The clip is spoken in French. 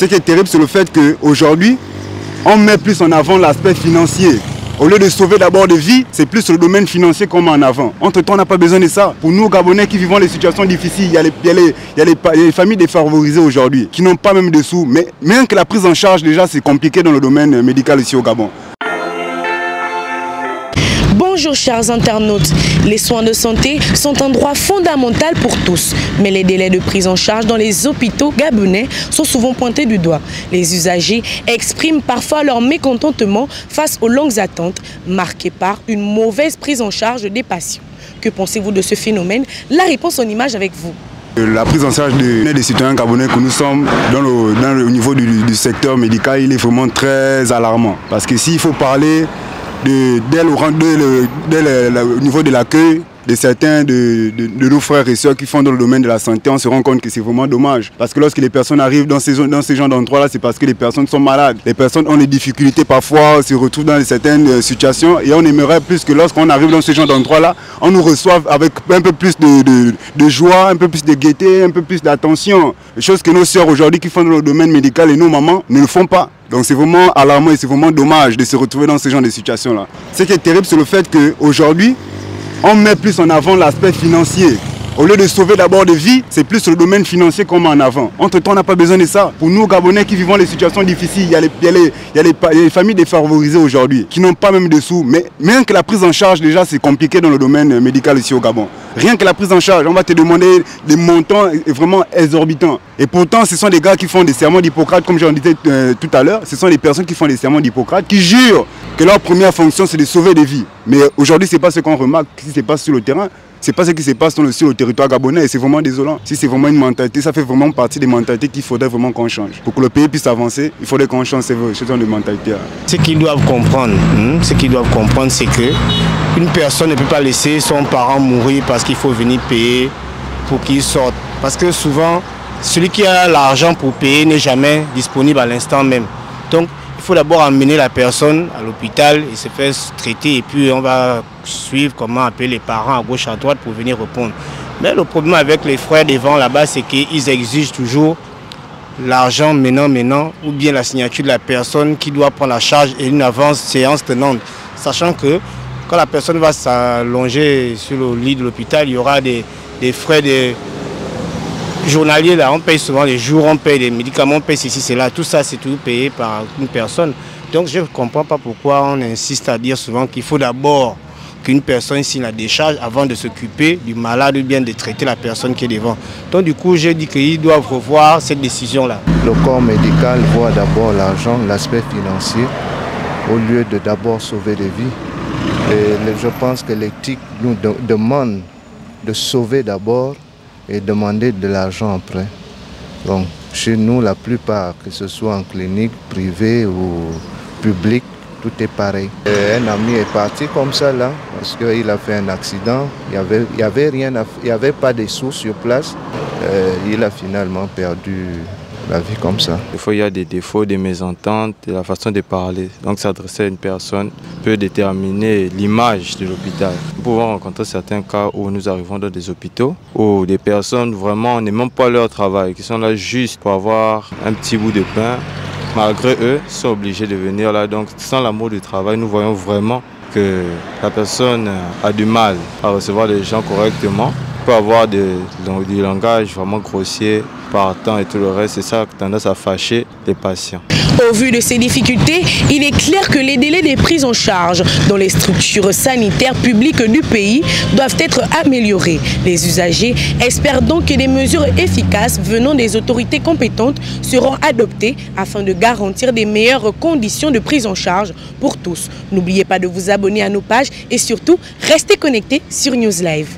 Ce qui est terrible, c'est le fait qu'aujourd'hui, on met plus en avant l'aspect financier. Au lieu de sauver d'abord des vies, c'est plus le domaine financier qu'on met en avant. Entre-temps, on n'a pas besoin de ça. Pour nous, Gabonais qui vivons les situations difficiles, il y a les familles défavorisées aujourd'hui, qui n'ont pas même de sous. Mais même que la prise en charge, déjà, c'est compliqué dans le domaine médical ici au Gabon. Bonjour chers internautes, les soins de santé sont un droit fondamental pour tous, mais les délais de prise en charge dans les hôpitaux gabonais sont souvent pointés du doigt. Les usagers expriment parfois leur mécontentement face aux longues attentes marquées par une mauvaise prise en charge des patients. Que pensez-vous de ce phénomène? La réponse en image avec vous. La prise en charge des citoyens gabonais que nous sommes au niveau du secteur médical, il est vraiment très alarmant. Parce que s'il faut parler au niveau de l'accueil de certains de nos frères et sœurs qui font dans le domaine de la santé, on se rend compte que c'est vraiment dommage. Parce que lorsque les personnes arrivent dans ces genres d'endroits-là, c'est parce que les personnes sont malades. Les personnes ont des difficultés parfois, se retrouvent dans certaines situations et on aimerait plus que lorsqu'on arrive dans ce genre d'endroits-là, on nous reçoive avec un peu plus de joie, un peu plus de gaieté, un peu plus d'attention. Chose que nos sœurs aujourd'hui qui font dans le domaine médical et nos mamans ne le font pas. Donc c'est vraiment alarmant et c'est vraiment dommage de se retrouver dans ce genre de situations-là. Ce qui est terrible, c'est le fait qu'aujourd'hui, on met plus en avant l'aspect financier. Au lieu de sauver d'abord des vies, c'est plus le domaine financier qu'on met en avant. Entre-temps, on n'a pas besoin de ça. Pour nous, Gabonais qui vivons les situations difficiles, il y a les familles défavorisées aujourd'hui, qui n'ont pas même de sous. Mais même que la prise en charge, déjà, c'est compliqué dans le domaine médical ici au Gabon. Rien que la prise en charge, on va te demander des montants vraiment exorbitants. Et pourtant, ce sont des gars qui font des serments d'Hippocrate, comme j'en disais tout à l'heure. Ce sont des personnes qui font des serments d'Hippocrate, qui jurent que leur première fonction, c'est de sauver des vies. Mais aujourd'hui, ce n'est pas ce qu'on remarque qui se passe sur le terrain. Ce n'est pas ce qui se passe sur le territoire gabonais et c'est vraiment désolant. Si c'est vraiment une mentalité, ça fait vraiment partie des mentalités qu'il faudrait vraiment qu'on change. Pour que le pays puisse avancer, il faudrait qu'on change ce genre de mentalité. Ce qu'ils doivent comprendre, c'est qu'une personne ne peut pas laisser son parent mourir parce qu'il faut venir payer pour qu'il sorte. Parce que souvent, celui qui a l'argent pour payer n'est jamais disponible à l'instant même. Donc, il faut d'abord emmener la personne à l'hôpital et se faire traiter et puis on va suivre comment appeler les parents à gauche à droite pour venir répondre. Mais le problème avec les frères devant là-bas, c'est qu'ils exigent toujours l'argent maintenant ou bien la signature de la personne qui doit prendre la charge et une avance séance tenante. Sachant que quand la personne va s'allonger sur le lit de l'hôpital, il y aura des frais journalier, là, on paye souvent les jours, on paye les médicaments, on paye ceci, cela, tout ça c'est tout payé par une personne. Donc je ne comprends pas pourquoi on insiste à dire souvent qu'il faut d'abord qu'une personne signe la décharge avant de s'occuper du malade ou bien de traiter la personne qui est devant. Donc du coup, j'ai dit qu'ils doivent revoir cette décision-là. Le corps médical voit d'abord l'argent, l'aspect financier, au lieu de d'abord sauver des vies. Et je pense que l'éthique nous demande de sauver d'abord et demander de l'argent après. Donc, chez nous, la plupart, que ce soit en clinique, privée ou publique, tout est pareil. Et un ami est parti comme ça là, parce qu'il a fait un accident, il n'y avait pas de sous sur place, il a finalement perdu la vie comme ça. Des fois, il y a des défauts, des mésententes, de la façon de parler. Donc, s'adresser à une personne peut déterminer l'image de l'hôpital. Nous pouvons rencontrer certains cas où nous arrivons dans des hôpitaux où des personnes vraiment n'aiment pas leur travail, qui sont là juste pour avoir un petit bout de pain. Malgré eux, ils sont obligés de venir là. Donc, sans l'amour du travail, nous voyons vraiment que la personne a du mal à recevoir les gens correctement. Peut avoir du langage vraiment grossier, partant et tout le reste, c'est ça qui a tendance à fâcher les patients. Au vu de ces difficultés, il est clair que les délais des prises en charge dans les structures sanitaires publiques du pays doivent être améliorés. Les usagers espèrent donc que des mesures efficaces venant des autorités compétentes seront adoptées afin de garantir des meilleures conditions de prise en charge pour tous. N'oubliez pas de vous abonner à nos pages et surtout, restez connectés sur News Live.